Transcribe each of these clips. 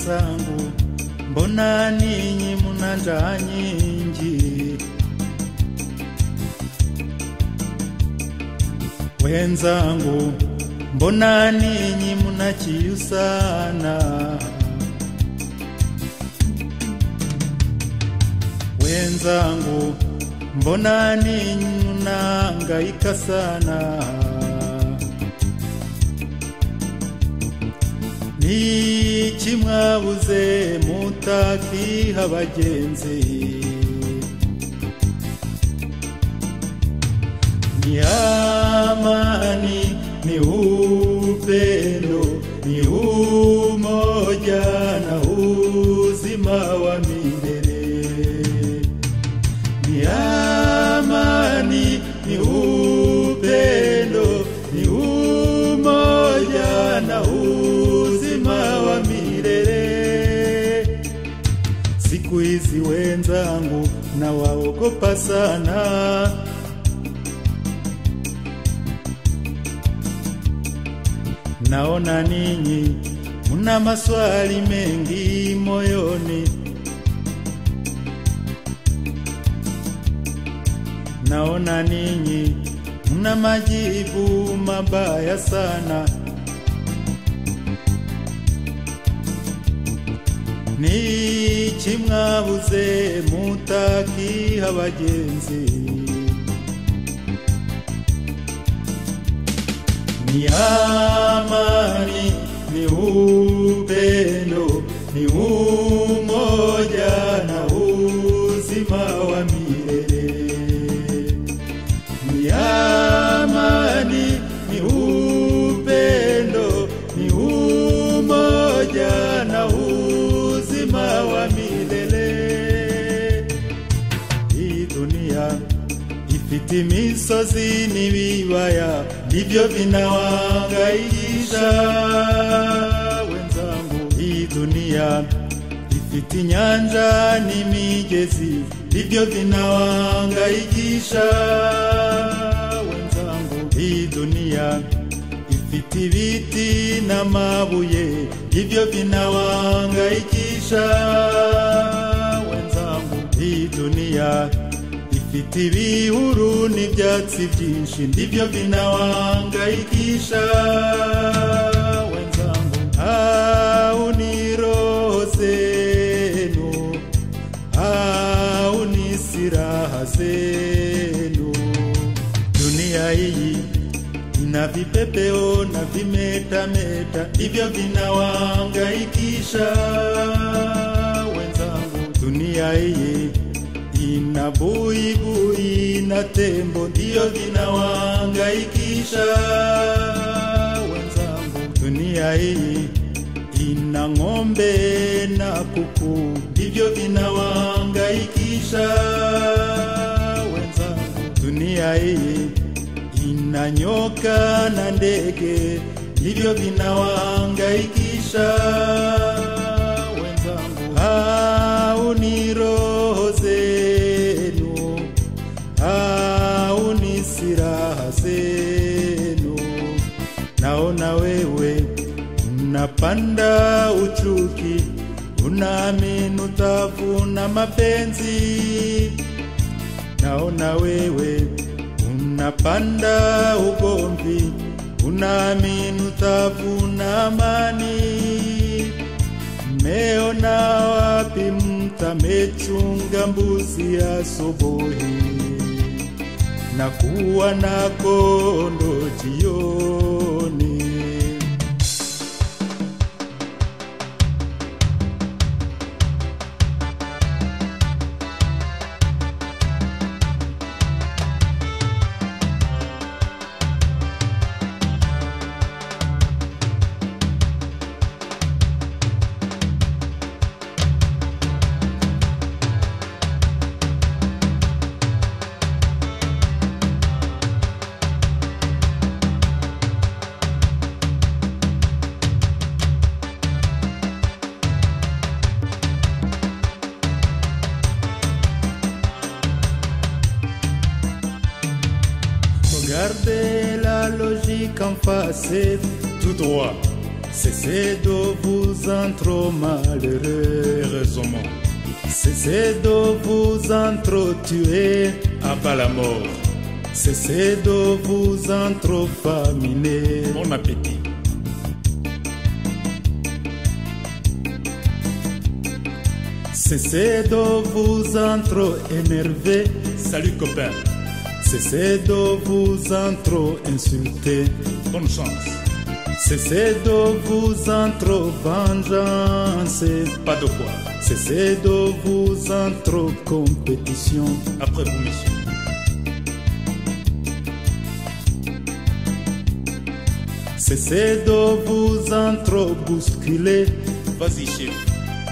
wenzangu, mbona ninyi muna njaa nyingi? Wenzangu, mbona ninyi muna kiu sana? Wenzangu, mbona ninyi mnahangaika sana? Niki mwabuze mutakiha abagenzi? Ni amani, ni upendo, ni umoja na uzima wa milele. Ni amani, ni upendo, ni umoja na uzima wa milele. Siku hizi wenzangu na waogopa sana, naona ninyi muna maswali mengi moyoni, naona ninyi muna majibu mabaya sana. Niki mwabuze mutakiha abagenzi? Ni amani, ni upendo, ni umoja na uzima wa milele. Ni amani, ni upendo, ni umoja na uzima wa milele. Hii dunia ifite imisozi n'ibibaya, ndivyo vinawahangaisha wenzangu. Hii dunia ifite inyanja n'imigezi, ndivyo vinawahangaisha wenzangu. Hii dunia ifite ibiti n'amabuye, ndivyo vinawahangaisha wenzangu. Hii dunia ifite ibihuru n'ibyatsi byinshi, ndivyo vinawahangaisha wenzangu. Au ni roho zenu, au ni silaha zenu. Dunia hii ina vipepeo na vimetameta, ndivyo vinawahangaisha wenzangu. Dunia hii ina buibui na tembo, ndiyo vinawahangaisha wenzangu. Dunia hii ina ng'ombe na kuku, ndivyo vinawahangaisha wenzangu. Dunia hii ina nyoka na ndege, ndivyo vinawahangaisha wenzangu. Au ni roho zenu, au ni silaha zenu. Naona wewe unapanda uchuki, unaamini utavuna mapenzi. Naona wewe unapanda ugomvi, unaamini utavuna amani. Meona wapi mtamechunga mbuzi asubuhi na kuwa na kondoo jioni? Gardez la logique en face, tout droit, Cessez de vous en trop malheureux. Heureusement. Cessez de vous en trop tuer. À bas la mort. Cessez de vous en trop faminer. Bon appétit. Cessez de vous en trop énerver. Salut copain. Cessez de vous en trop insulter. Bonne chance. Cessez de vous en trop vengeancer. Pas de quoi. Cessez de vous en trop compétition. Après vous, monsieur. Cessez de vous en trop bousculer. Vas-y, chef.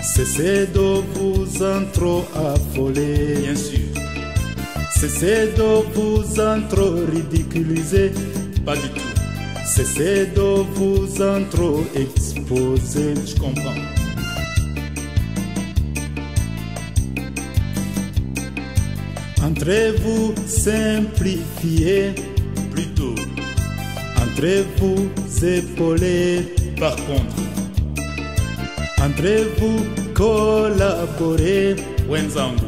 Cessez de vous en trop affoler. Bien sûr. Cessez de vous en trop ridiculiser. Pas du tout. Cessez de vous en trop exposer. Je comprends. Entrez-vous simplifiez. Plutôt. Entrez-vous épauler. Par contre. Entrez-vous collaborer. Wenzangu.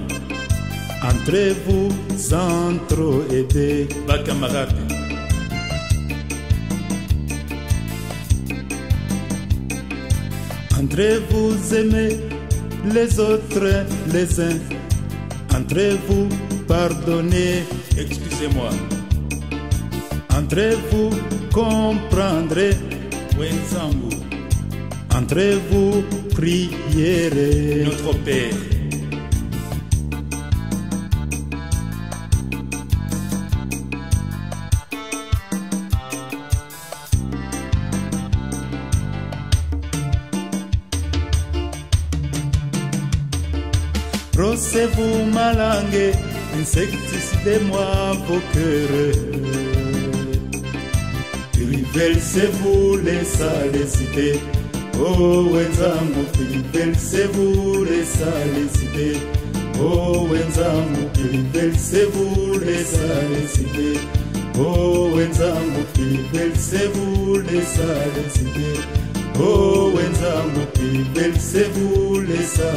Entrez-vous entre-aider. Bas camarade. Entrez-vous aimer les autres les uns. Entrez-vous pardonner. Excusez-moi. Entrez-vous comprendre. Wenzangu. Entrez-vous prier. Notre Père. Brossez-vous ma langue, insecticidez-moi vos cœurs. Purifiez-vous les sales idées. Oh wenzangu, purifiez-vous les sales idées. Oh wenzangu, purifiez-vous les sales idées. Oh wenzangu, purifiez-vous les sales idées. Oh wenzangu, purifiez-vous les sales idées.